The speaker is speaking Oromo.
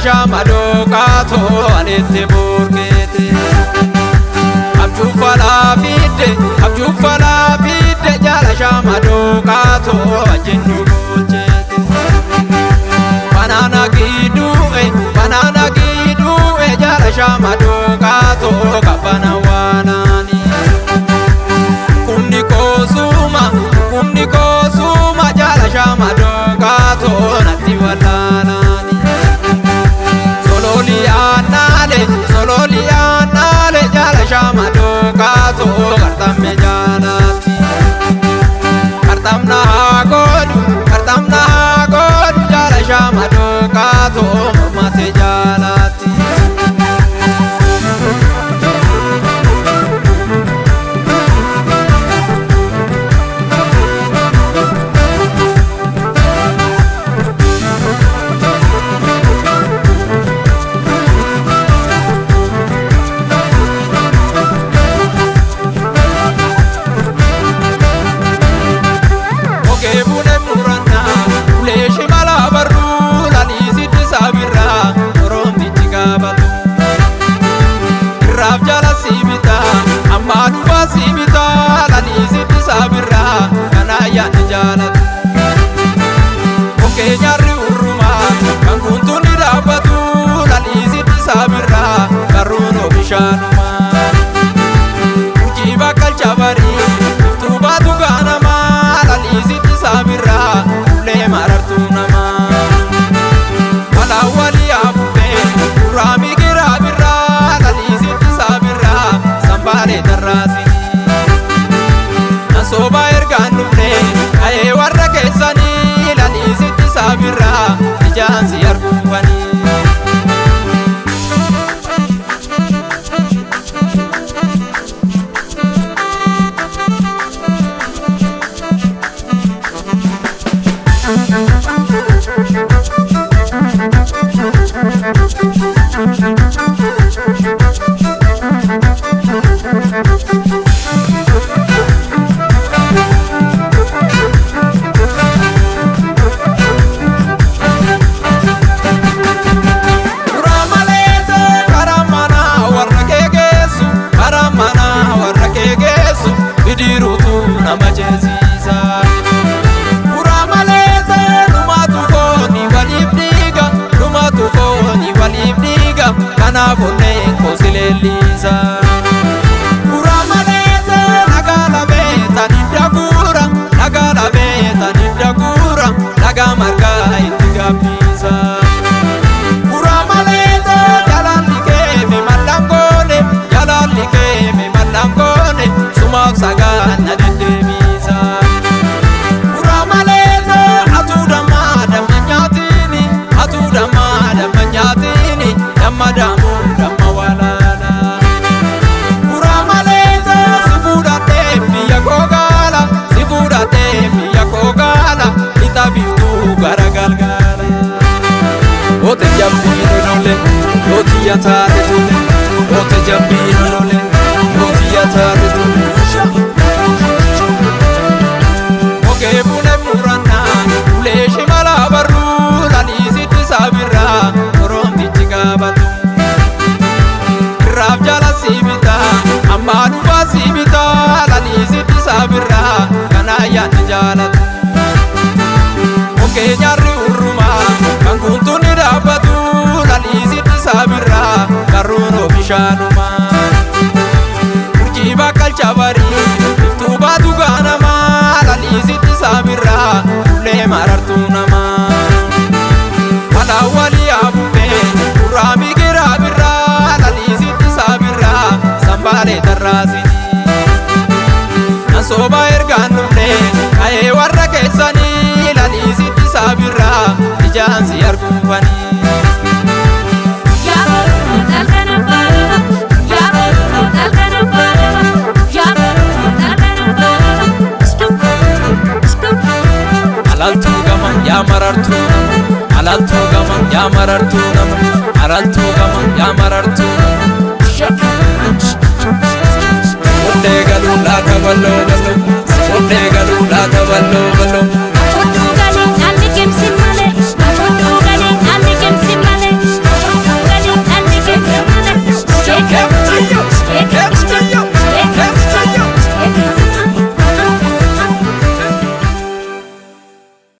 shamado kato anete burgete abju fala fide jala shamado kato ajendu bulchete banana gidu jala shamado kato kabana wanani kumni kosuma jala shamado kato nati walanani sololianale jala shamado kato kartamme jalati kartamna godu jala shamado kato mate jalati sibita lani sitti sabira kana yani jalat oke nyari uruma kan kuntuni dabatu lani sitti sabira karuno bishanuma uji bakal cabari tubatu ganama lani sitti sabira le marartu nama ala wali abbe rami girabira lani sitti sabira sambale darasi soba ergan dufne aye warra keessani lani sitti sabira ijansi argufani nama jezisa uramaleze numatu foni walib diga kana fonne kosilelisa uramaleze nagala beta nidagura naga marga itiga pisa uramaleze jalalike me malangone sumak saga nadede madamu damma walala uramaleza sifuda tembiya kogala itabitu garagalgala ote jambino nole oti yatare tule ote jambino nole oti yatare tule oke bune muranna uleshi mala barru lani sitti sabira rombi chigabatu jala sibita amanu sibita lani sitti sabira kana yani jalat oke nyari uruma kan kuntuni dabatu lani sitti sabira karuno bishanuma uji bakal cabari tubatu ganama lani sitti sabira le marartu nama ala wali abbe urami girabira sambale darasini nasoba ergan dufne aye warra keessani lani sitti sabira ijansi argufani alaltu gama ya marartu alaltu gama ya marartu alaltu gama ya marartu Odde galu la taballo ballo